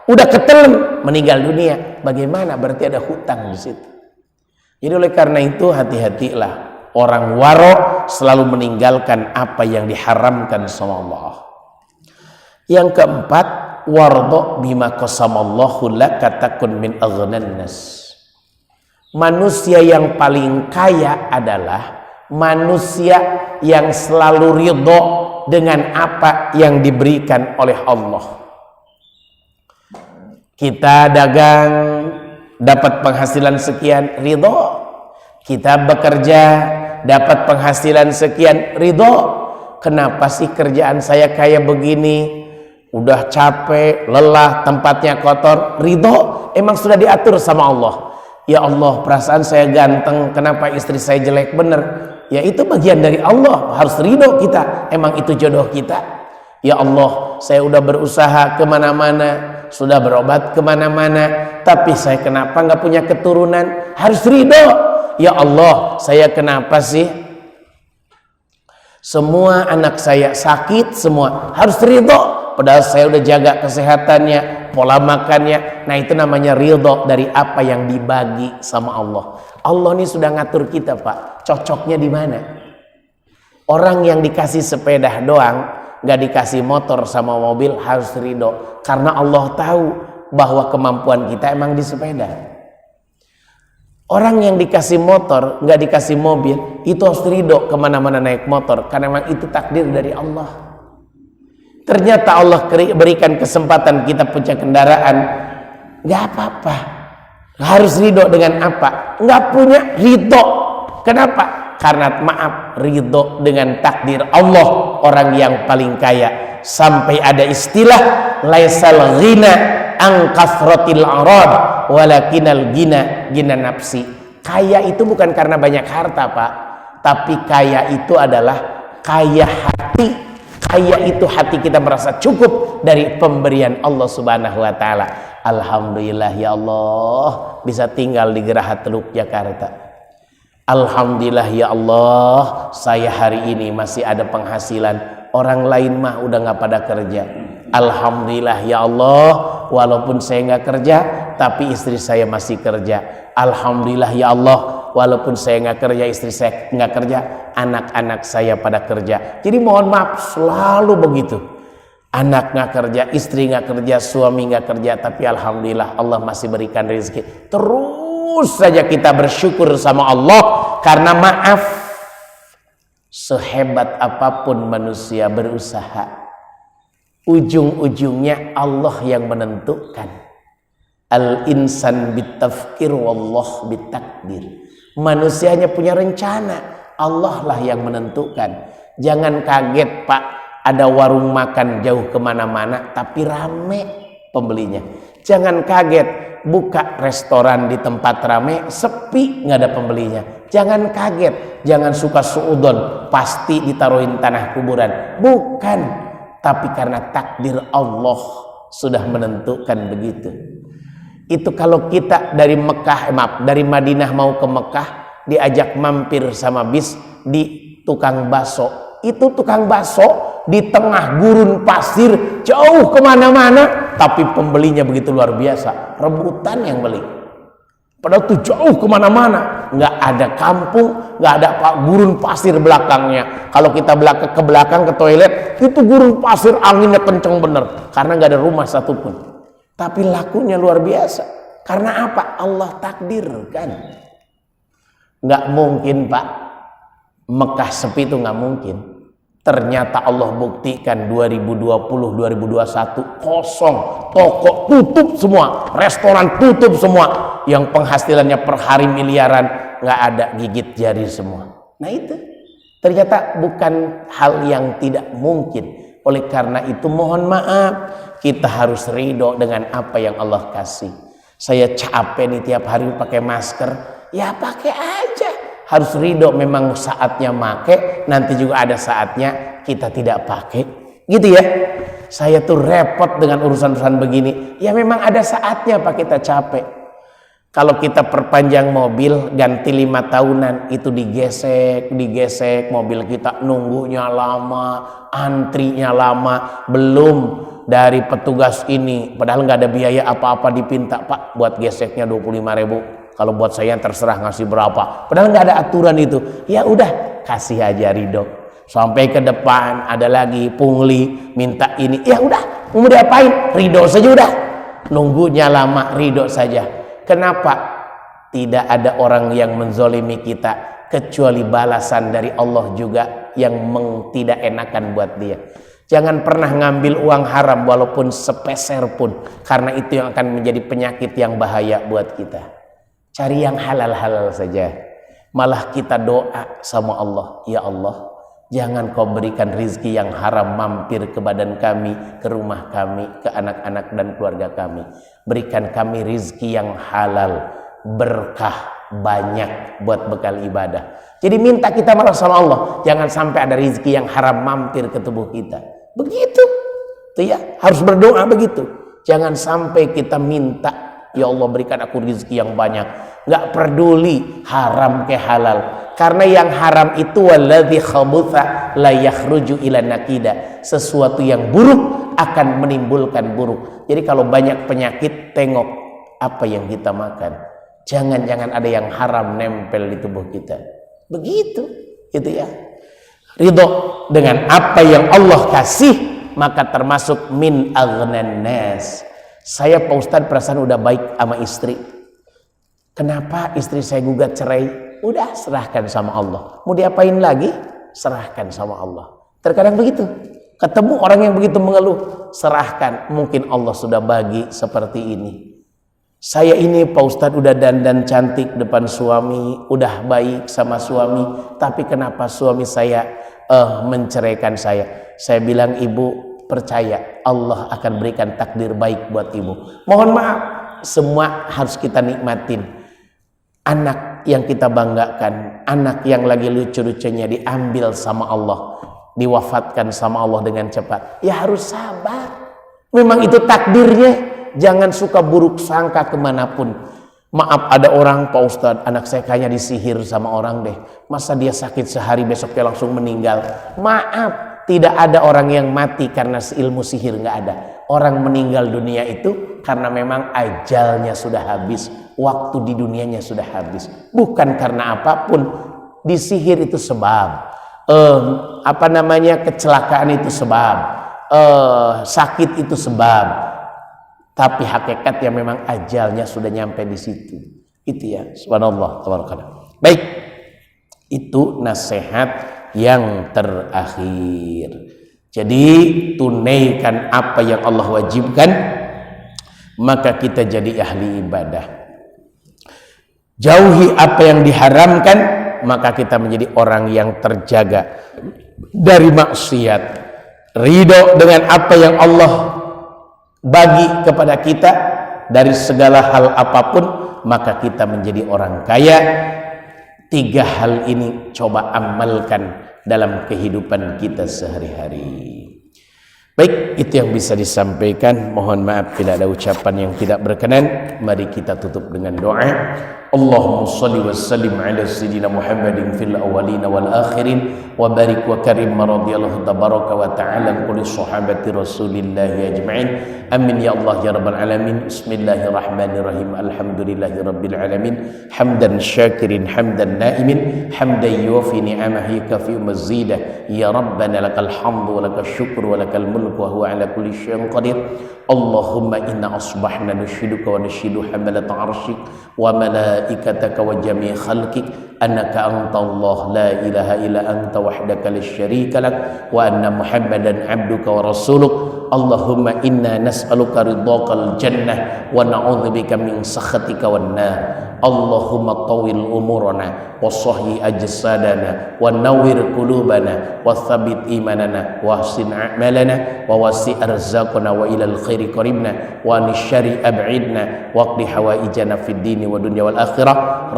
Udah ketelan meninggal dunia. Bagaimana? Berarti ada hutang di situ. Jadi oleh karena itu hati-hatilah. Orang waro selalu meninggalkan apa yang diharamkan sama Allah. Yang keempat, wardo bima qasamallahu laka takun min aghnan nas. Manusia yang paling kaya adalah manusia yang selalu ridho dengan apa yang diberikan oleh Allah. Kita dagang dapat penghasilan sekian, ridho. Kita bekerja dapat penghasilan sekian, ridho. Kenapa sih kerjaan saya kayak begini? Udah capek, lelah, tempatnya kotor, ridho. Emang sudah diatur sama Allah. Ya Allah, perasaan saya ganteng, kenapa istri saya jelek? Bener, ya itu bagian dari Allah, harus ridho kita. Emang itu jodoh kita. Ya Allah, saya udah berusaha kemana-mana, sudah berobat kemana-mana, tapi saya kenapa nggak punya keturunan? Harus ridho. Ya Allah, saya kenapa sih semua anak saya sakit semua? Harus ridho. Padahal saya udah jaga kesehatannya, pola makannya. Nah itu namanya ridho dari apa yang dibagi sama Allah. Allah ini sudah ngatur kita Pak. Cocoknya di mana? Orang yang dikasih sepeda doang, nggak dikasih motor sama mobil, harus ridho. Karena Allah tahu bahwa kemampuan kita emang di sepeda. Orang yang dikasih motor, nggak dikasih mobil, itu harus ridho kemana-mana naik motor. Karena emang itu takdir dari Allah. Ternyata Allah berikan kesempatan kita punya kendaraan, nggak apa-apa. Harus ridho dengan apa? Nggak punya, ridho. Kenapa? Karena maaf, ridho dengan takdir Allah, orang yang paling kaya. Sampai ada istilah laisal ghina an kasratil arad walakinal gina nafsi. Kaya itu bukan karena banyak harta Pak, tapi kaya itu adalah kaya hati. Kaya itu hati kita merasa cukup dari pemberian Allah Subhanahu wa taala. Alhamdulillah ya Allah bisa tinggal di Geraha Teluk Jakarta. Alhamdulillah ya Allah saya hari ini masih ada penghasilan. Orang lain mah udah nggak pada kerja. Alhamdulillah ya Allah walaupun saya nggak kerja tapi istri saya masih kerja. Alhamdulillah ya Allah walaupun saya nggak kerja, istri saya nggak kerja, anak-anak saya pada kerja. Jadi mohon maaf selalu begitu. Anak nggak kerja, istri nggak kerja, suami nggak kerja, tapi alhamdulillah Allah masih berikan rezeki. Terus saja kita bersyukur sama Allah karena maaf sehebat apapun manusia berusaha, ujung-ujungnya Allah yang menentukan. Al-insan bitafkir wallah bitakdir. Manusianya punya rencana, Allah lah yang menentukan. Jangan kaget Pak, ada warung makan jauh kemana-mana tapi rame pembelinya. Jangan kaget, buka restoran di tempat rame, sepi nggak ada pembelinya. Jangan kaget, jangan suka suudon, pasti ditaruhin tanah kuburan. Bukan, tapi karena takdir Allah sudah menentukan begitu. Itu kalau kita dari dari Madinah mau ke Mekah, diajak mampir sama bis di tukang bakso. Itu tukang bakso di tengah gurun pasir, jauh kemana-mana, tapi pembelinya begitu luar biasa, rebutan yang beli. Padahal tuh jauh kemana-mana, nggak ada kampung, nggak ada gurun pasir belakangnya. Kalau kita ke belakang ke toilet, itu gurun pasir, anginnya kenceng bener, karena nggak ada rumah satupun. Tapi lakunya luar biasa. Karena apa? Allah takdirkan. Nggak mungkin Pak, Mekah sepi itu nggak mungkin. Ternyata Allah buktikan 2020-2021 kosong, toko tutup semua, restoran tutup semua, yang penghasilannya per hari miliaran, nggak ada, gigit jari semua. Nah itu ternyata bukan hal yang tidak mungkin. Oleh karena itu mohon maaf, kita harus ridho dengan apa yang Allah kasih. Saya capek nih tiap hari pakai masker, ya pakai aja. Harus ridho, memang saatnya make, nanti juga ada saatnya kita tidak pakai, gitu ya. Saya tuh repot dengan urusan-urusan begini. Ya memang ada saatnya Pak kita capek. Kalau kita perpanjang mobil ganti 5 tahunan, itu digesek, mobil kita nunggunya lama, antrinya lama, belum dari petugas ini, padahal nggak ada biaya apa-apa dipinta, Pak buat geseknya 25.000. Kalau buat saya terserah ngasih berapa. Padahal nggak ada aturan itu. Ya udah, kasih aja ridho. Sampai ke depan ada lagi pungli minta ini. Ya udah, mau diapain? Ridho saja udah. Nunggunya lama, ridho saja. Kenapa? Tidak ada orang yang menzolimi kita kecuali balasan dari Allah juga yang tidak enakan buat dia. Jangan pernah ngambil uang haram walaupun sepeser pun, karena itu yang akan menjadi penyakit yang bahaya buat kita. Cari yang halal-halal saja. Malah kita doa sama Allah, ya Allah, jangan kau berikan rizki yang haram mampir ke badan kami, ke rumah kami, ke anak-anak dan keluarga kami. Berikan kami rizki yang halal, berkah banyak buat bekal ibadah. Jadi minta kita malah sama Allah, jangan sampai ada rizki yang haram mampir ke tubuh kita. Begitu, tuh ya, harus berdoa begitu. Jangan sampai kita minta, ya Allah berikan aku rizki yang banyak. Gak peduli haram ke halal. Karena yang haram itu walladzi khabutha la yakhruju ila nakida. Sesuatu yang buruk akan menimbulkan buruk. Jadi kalau banyak penyakit, tengok apa yang kita makan. Jangan-jangan ada yang haram nempel di tubuh kita. Begitu, gitu ya. Ridho dengan apa yang Allah kasih, maka termasuk min aghnan nas. Saya Pak Ustadz perasaan udah baik sama istri. Kenapa istri saya gugat cerai? Udah, serahkan sama Allah. Mau diapain lagi? Serahkan sama Allah. Terkadang begitu. Ketemu orang yang begitu mengeluh, serahkan. Mungkin Allah sudah bagi seperti ini. Saya ini Pak Ustadz udah dandan cantik depan suami, udah baik sama suami, tapi kenapa suami saya menceraikan saya? Saya bilang, ibu percaya Allah akan berikan takdir baik buat ibu. Mohon maaf, semua harus kita nikmatin. Anak yang kita banggakan, anak yang lagi lucu-lucunya diambil sama Allah, diwafatkan sama Allah dengan cepat. Ya harus sabar. Memang itu takdirnya. Jangan suka buruk sangka kemanapun. Maaf, ada orang, Pak Ustadz, anak saya kayaknya disihir sama orang deh. Masa dia sakit sehari besoknya langsung meninggal? Maaf, tidak ada orang yang mati karena ilmu sihir, nggak ada. Orang meninggal dunia itu karena memang ajalnya sudah habis, waktu di dunianya sudah habis. Bukan karena apapun. Disihir itu sebab, kecelakaan itu sebab, sakit itu sebab. Tapi hakikatnya memang ajalnya sudah nyampe di situ. Itu ya, subhanallah, tabarakallah. Baik, itu nasihat yang terakhir. Jadi tunaikan apa yang Allah wajibkan, maka kita jadi ahli ibadah. Jauhi apa yang diharamkan, maka kita menjadi orang yang terjaga dari maksiat. Ridho dengan apa yang Allah bagi kepada kita, dari segala hal apapun, maka kita menjadi orang kaya. 3 hal ini coba amalkan dalam kehidupan kita sehari-hari. Baik, itu yang bisa disampaikan. Mohon maaf bila ada ucapan yang tidak berkenan. Mari kita tutup dengan doa. Allahumma salli wa sallim ala sayyidina Muhammadin fil awwalin wal akhirin wa barik wa karim radhiyallahu tabaraka wa ta'ala kulli sahabati Rasulillah ajma'in. Amin ya Allah ya rabbal alamin. Bismillahirrahmanirrahim. Alhamdulillahi rabbil alamin. Hamdan syakirin hamdan naimin hamdan yuwafi ni'amahu kafi mazidah. Ya rabbana lakal hamdu wa lakal syukru wa lakal mulku wa huwa ala kulli syai'in qadir. Allahumma inna asbahna nushiduka wa nushidu hamalat arshik wa malaikataka wa jami' khalqik annaka anta Allah la ilaha illa anta wahdaka la syarika lak wa anna Muhammadan abduka wa rasuluk. Allahumma inna nas'aluka ridhaqal jannah wa na'udzubika min sakhatika wan nar. Allahumma tawil umurana wa sahhi ajsadana wa nawwir qulubana wa thabbit imanana wa ahsin a'malana wa wasi' arzaqana wa ilal khairi qaribna wa nisyari ab'idna wa qdi hawaijana fid dini wa dunya wal akhirah.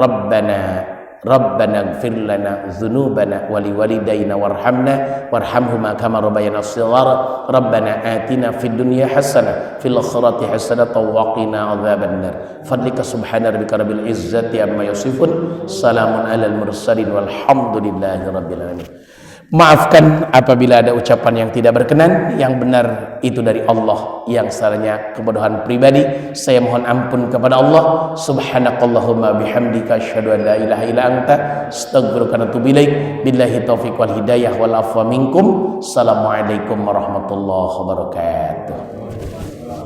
Rabbana ighfir lana dzunubana wa liwalidayna warhamna warhamhuma kama rabbayana shighara. Rabbana atina fid dunya hasanah fil akhirati hasanah wa qina adzabannar. Fadlika subhana rabbika rabbil izzati amma yasifun. Salamun alal mursalin walhamdulillahi rabbil alamin. Maafkan apabila ada ucapan yang tidak berkenan. Yang benar itu dari Allah, yang salahnya kebodohan pribadi. Saya mohon ampun kepada Allah. Subhanakallahumma bihamdika asyhadu an la ilaha illa anta astaghfiruka wa atubu ilaik. Billahi taufiq wal hidayah wal afwa minkum. Assalamualaikum warahmatullahi wabarakatuh.